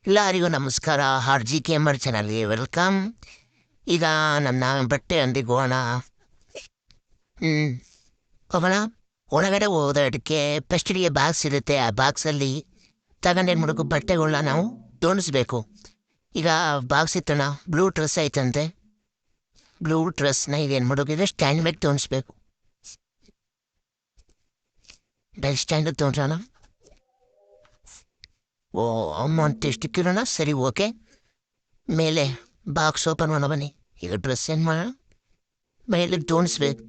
ಎಲ್ಲರಿಗೂ ನಮಸ್ಕಾರ. R G K M R ಚಾನಲ್ಗೆ ವೆಲ್ಕಮ್. ಈಗ ನನ್ನ ಬಟ್ಟೆ ಅಂಗಡಿಗೆ ಹೋಗೋಣ. ಹೋಗೋಣ. ಒಳಗಡೆ ಹೋದಕ್ಕೆ ಫಸ್ಟಿಗೆ ಬಾಕ್ಸ್ ಇರುತ್ತೆ. ಆ ಬಾಕ್ಸಲ್ಲಿ ತಗೊಂಡೇನು ಮಾಡಬೇಕು, ಬಟ್ಟೆಗಳನ್ನ ನಾವು ತೋಣಿಸ್ಬೇಕು. ಈಗ ಬಾಕ್ಸ್ ಇತ್ತಣ್ಣ, ಬ್ಲೂ ಡ್ರೆಸ್ ಐತಂತೆ. ಬ್ಲೂ ಡ್ರೆಸ್ನ ಈಗ ಏನು ಮಾಡೋಕಿದ್ರೆ ಸ್ಟ್ಯಾಂಡ್ ಮೇಲೆ ತೋಣಿಸ್ಬೇಕು. ಬೆಲ್ ಸ್ಟ್ಯಾಂಡಿಗೆ ತೋರಿಸೋಣ. ಓ, ಅಮೌಂಟ್ ಎಷ್ಟು ಕಿರೋಣ? ಸರಿ, ಓಕೆ. ಮೇಲೆ ಬಾಕ್ಸ್ ಓಪನ್ ಮಾಡೋ ಬನ್ನಿ. ಈಗ ಡ್ರೆಸ್ ಏನು ಮಾಡೋಣ, ಮೇಲೆ ತೋಣಿಸ್ಬೇಕು.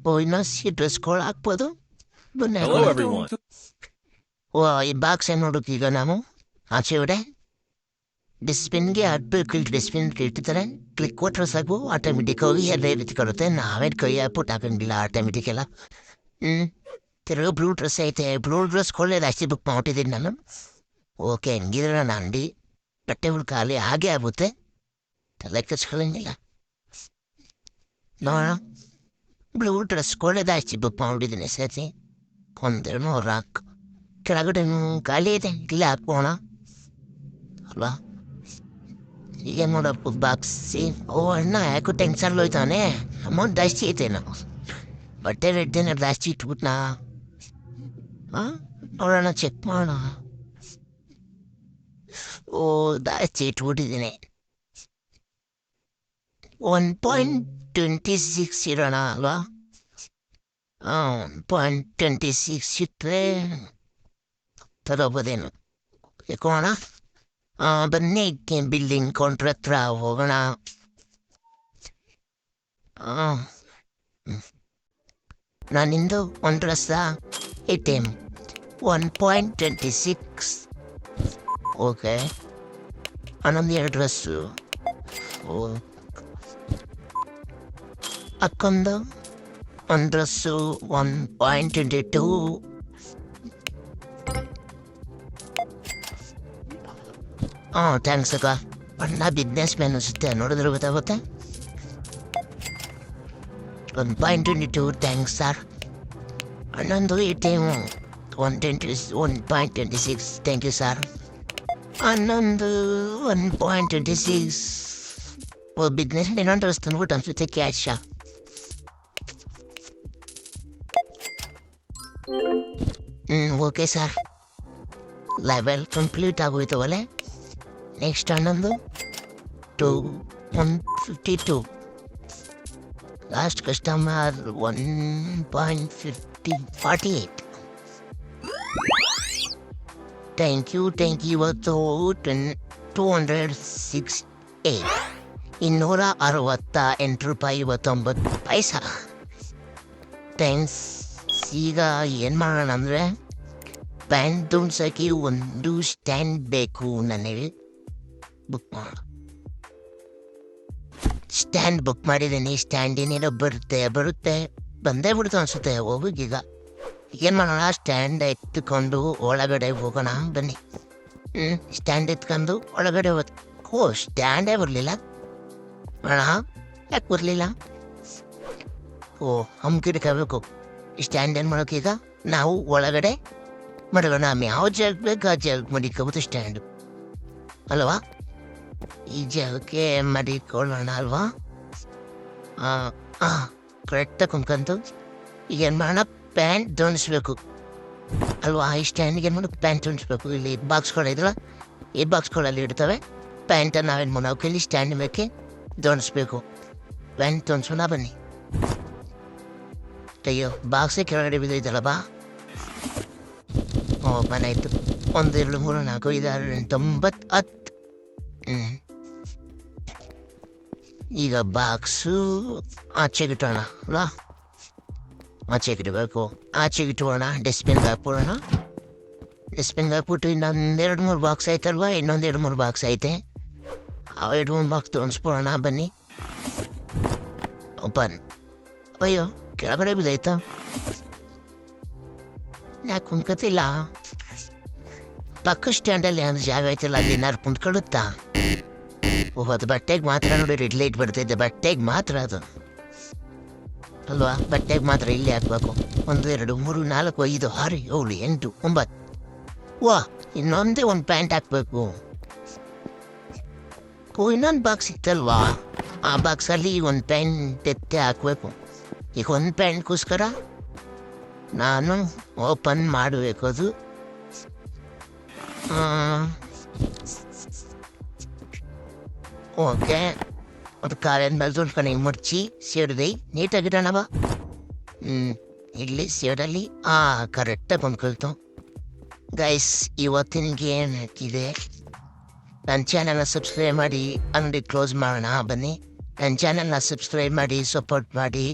ಓ, ಇನ್ನೊಂದು ಡ್ರೆಸ್ಗಳು ಹಾಕ್ಬೋದು. ಬನ್ನಿ. ಓ, ಈ ಬಾಕ್ಸ್ ಏನು ನೋಡೋಕೆ ಈಗ ನಾವು ಆಚೆ ಹೊಡೆ ಡಿಸ್ಬಿನ್ಗೆ ಹಾಕ್ಬೇಕು. ಡಿಸ್ಬಿನ್ ಇಟ್ಟಿರ್ತಾರೆ, ಕ್ಲಿಕ್ ಕೊಟ್ಟರೆ ಸಾಕು, ಆಟೋಮೆಟಿಕ್ ಹೋಗಿ ಎಲ್ಲ ರೀತಿ ಕೊಡುತ್ತೆ. ನಾವೇ ಕೈ ಹಾಕ್ಬಿಟ್ಟು ಹಾಕಂಗಿಲ್ಲ ಆಟೋಮೆಟಿಕ್ ಎಲ್ಲ. ತಿರುಗ ಬ್ಲೂ ಡ್ರೆಸ್ ಐತೆ. ಬ್ಲೂ ಡ್ರೆಸ್ ಕೊಳ್ಳೇದು ಅಷ್ಟೇ ಬುಕ್ ಮಾಡ್ಬಿಟ್ಟಿದ್ದೀನಿ ನಾನು. ಓಕೆ, ಹಂಗಿದ್ರೆ ನಾನು ಅಂಗಡಿ ಬಟ್ಟೆಗಳು ಖಾಲಿ ಹಾಗೆ ಆಗುತ್ತೆ, ತಲೆ ಕೆಚ್ಕೊಳ್ಳಂಗಿಲ್ಲ. ನೋಡೋಣ, ಬ್ಲೂ ಡ್ರೆಸ್ ಕೊಳ್ಳೇದು ಅಷ್ಟೇ ಬುಕ್ ಮಾಡ್ಬಿಟ್ಟಿದ್ದೀನಿ. ಸರಿ, ಒಂದೆರಡು ನೂರು ಹಾಕು. ಕೆಳಗಡೆ ಖಾಲಿ ಇದೆ, ಇಲ್ಲ ಹಾಕೋಣ ಅಲ್ವಾ? ಈಗ ನೋಡಪ್ಪ ಬಾಕ್ಸಿ. ಓ ಅಣ್ಣ, ಯಾಕೋ ಟೆನ್ಷನ್ ಹೋಯ್ತಾನೆ. ಅಮೌಂಟ್ ಜಾಸ್ತಿ ಐತೆ. ನಾವು ಬಟ್ಟೆ ರೇಟ್ ಏನಾರು ಜಾಸ್ತಿ ಇಟ್ಬಿಟ್ನಾ? ಹಾಂ, ನೋಡೋಣ, ಚೆಕ್ ಮಾಡೋಣ. ಓ, ಜಾಸ್ತಿ ಇಟ್ಬಿಟ್ಟಿದ್ದೀನಿ. 1.26 ಇರೋಣ ಅಲ್ವಾ? 1.26 ಇಟ್ಟರೆ ತಗೋಬೋದೇನು? ಯಾಕೋಣ. ಬನ್ನಿ, ಬಿಲ್ಲಿಂಗ್ ಕೌಂಟ್ರ್ ಹತ್ರ ಹೋಗೋಣ. ನಾನಿಂದು ಒಂದು ಡ್ರೆಸ್ಸ ATM 1.26. ಓಕೆ, ಅನ್ನೊಂದು ಎರಡು ಡ್ರೆಸ್ಸು. ಓ, ಅಕ್ಕೊಂದು ಒಂದು ಡ್ರೆಸ್ಸು 1.22. ಥ್ಯಾಂಕ್ಸ್ ಅಕ್ಕ. ಅಣ್ಣ ಬಿಸ್ನೆಸ್ ಮ್ಯಾನ್ ಅನಿಸುತ್ತೆ, ನೋಡಿದ್ರೆ ಗೊತ್ತಾಗುತ್ತೆ. 1.22, ಥ್ಯಾಂಕ್ಸ್ ಸರ್. ಹನ್ನೊಂದು ATM 1.26, ಥ್ಯಾಂಕ್ ಯು ಸರ್. ಹನ್ನೊಂದು 1.26. ಓ, ಬಿಸ್ನೆಸ್ ಇನ್ನೊಂದು ಡ್ರೆಸ್ ತಂದ್ಬಿಟ್ಟು ಅನ್ಸುತ್ತೆ cash. Okay sir, level complete ಆಗೋಯ್ತವಲ್ಲೇ. ನೆಕ್ಸ್ಟ್ ಹನ್ನೊಂದು 152. Last customer 1.48. Thank you. ಇವತ್ತು 268, 268 ರೂಪಾಯಿ 29 ಪೈಸಾ. ಥ್ಯಾಂಕ್ಸ್. ಈಗ ಏನು ಮಾಡೋಣ ಅಂದರೆ, ಪ್ಯಾಂಟ್ ತುಂಡ್ಸೋಕ್ಕೆ ಒಂದು ಸ್ಟ್ಯಾಂಡ್ ಬೇಕು ನನಗೆ. ಬುಕ್ ಮಾಡ ಸ್ಟ್ಯಾಂಡ್ ಬುಕ್ ಮಾಡಿದ್ದೀನಿ. ಸ್ಟ್ಯಾಂಡ್ ಏನೇನೋ ಬರುತ್ತೆ ಬಂದೇ ಬಿಡ್ತು ಅನಿಸುತ್ತೆ. ಹೋಗೀಗ ಏನು ಮಾಡೋಣ, ಸ್ಟ್ಯಾಂಡ್ ಎತ್ಕೊಂಡು ಒಳಗಡೆ ಹೋಗೋಣ ಬನ್ನಿ. ಸ್ಟ್ಯಾಂಡ್ ಎತ್ಕೊಂಡು ಒಳಗಡೆ ಓ, ಸ್ಟ್ಯಾಂಡೇ ಬರಲಿಲ್ಲ ಅಣ್ಣ. ಯಾಕೆ ಬರಲಿಲ್ಲ? ಓ, ಹಮ್ಕಿಡ್ಕೋಬೇಕು. ಸ್ಟ್ಯಾಂಡ್ ಏನು ಮಾಡೋಕ್ಕೀಗ ನಾವು ಒಳಗಡೆ ಮಾಡೋಣ. ಯಾವ ಜಾಗ ಬೇಕು ಆ ಜಾಗಕ್ಕೆ ಮಡಿಕೋಬೋದು ಸ್ಟ್ಯಾಂಡು ಅಲ್ವಾ? ಈ ಜಾಗಕ್ಕೆ ಮಡಿಕೊಳ್ಳೋಣ ಅಲ್ವಾ? ಕರೆಕ್ಟಾಗಿ ಕುಂತ್ಕೊಂತು. ಈಗ ಏನು ಮಾಡೋಣ, ಪ್ಯಾಂಟ್ ಜೋಡಿಸ್ಬೇಕು ಅಲ್ವಾ? ಈ ಸ್ಟ್ಯಾಂಡಿಗೆ ಏನು ಮಾಡೋದು, ಪ್ಯಾಂಟ್ ಜೋಡಿಸ್ಬೇಕು. ಇಲ್ಲಿ ಬಾಕ್ಸ್ಗಳಿದ್ರಲ್ಲ, ಈ ಬಾಕ್ಸ್ಗಳಲ್ಲಿ ಇಡ್ತವೆ ಪ್ಯಾಂಟನ್ನು. ನಾವೇನು ಮಾಡೋ ಇಲ್ಲಿ ಸ್ಟ್ಯಾಂಡ್ ಮೇಲೆ ಜೋಡಿಸ್ಬೇಕು. ಪ್ಯಾಂಟ್ ಜೋಡಿಸೋಣ ಬನ್ನಿ. ಅಯ್ಯೋ, ಬಾಕ್ಸೇ ಕೆಳಗಡೆ ಬಿದ್ದೈತಲ್ಲ. ಬಾ. ಓ, ಮನಾಯಿತು. 1 2 3 4 5 6 8 9 10. ಈಗ ಬಾಕ್ಸು ಆಚೆಗಿಟ್ಟೋಣ ಅಲ್ವಾ? ಆಚೆಗಿಡಬೇಕು. ಆಚೆಗಿಟ್ಟೋಣ, ಡಸ್ಟ್ಬಿನ್ಗೆ ಹಾಕ್ಬಿಡೋಣ. ಡಸ್ಟ್ಬಿನ್ಗೆ ಹಾಕ್ಬಿಟ್ಟು ಇನ್ನೊಂದು 2 3 ಬಾಕ್ಸ್ ಐತಲ್ವಾ? ಇನ್ನೊಂದು 2 3 ಬಾಕ್ಸ್ ಐತೆ. ಆ 2 3 ಬಾಕ್ಸ್ ತೊಗೊಂಡ್ಸ್ಬಿಡೋಣ ಬನ್ನಿ. ಓಪನ್. ಅಯ್ಯೋ, ಕೆಳಗಡೆ ಬಿದ್ದೈತಾ? ಯಾಕೆ ಕುಂತ್ಕೊತಿಲ್ಲ? ಪಕ್ಕ ಸ್ಟ್ಯಾಂಡಲ್ಲಿ ಏನು ಜಾಗ ಐತಲ್ಲ, ಅಲ್ಲಿ ಏನಾರು ಕುಂತ್ಕೊಳ್ಳುತ್ತಾ? ಓಹ್, ಅದು ಬಟ್ಟೆಗೆ ಮಾತ್ರ ನೋಡಿ, ರೆಡ್ ಲೈಟ್ ಬರ್ತಿದ್ದೆ. ಬಟ್ಟೆಗೆ ಮಾತ್ರ ಅದು ಅಲ್ವಾ? ಬಟ್ಟೆಗೆ ಮಾತ್ರ ಇಲ್ಲಿ ಹಾಕ್ಬೇಕು. 1 2 3 4 5 6 7 8 9 ವಾ ಇನ್ನೊಂದೇ ಒಂದು ಪ್ಯಾಂಟ್ ಹಾಕ್ಬೇಕು. ಇನ್ನೊಂದು ಬಾಕ್ಸ್ ಇತ್ತಲ್ವಾ, ಆ ಬಾಕ್ಸಲ್ಲಿ ಒಂದು ಪ್ಯಾಂಟ್ ಎತ್ತೆ ಹಾಕಬೇಕು. ಈಗ ಒಂದು ಪ್ಯಾಂಟ್ಗೋಸ್ಕರ ನಾನು ಓಪನ್ ಮಾಡಬೇಕು. ಅದು ಓಕೆ, ಅದು ಕಾಲಿನ ಮೇಲೆ ಸ್ವಲ್ಪ ಮುಡ್ಚಿ ಸೇರಿದೆ ನೀಟಾಗಿರೋಣವ. ಇಲ್ಲಿ ಸೇಡಲ್ಲಿ ಕರೆಕ್ಟಾಗಿ ಕೊಂಡ್ಕೊಳ್ತು. ಗೈಸ್, ಇವತ್ತಿನ ಗೇಮ್ ಹಾಕಿದೆ. ನನ್ನ ಚಾನಲ್ನ ಸಬ್ಸ್ಕ್ರೈಬ್ ಮಾಡಿ, ಅಂಗಡಿ ಕ್ಲೋಸ್ ಮಾಡೋಣ ಬನ್ನಿ. ನನ್ನ ಚಾನಲ್ನ ಸಬ್ಸ್ಕ್ರೈಬ್ ಮಾಡಿ, ಸಪೋರ್ಟ್ ಮಾಡಿ.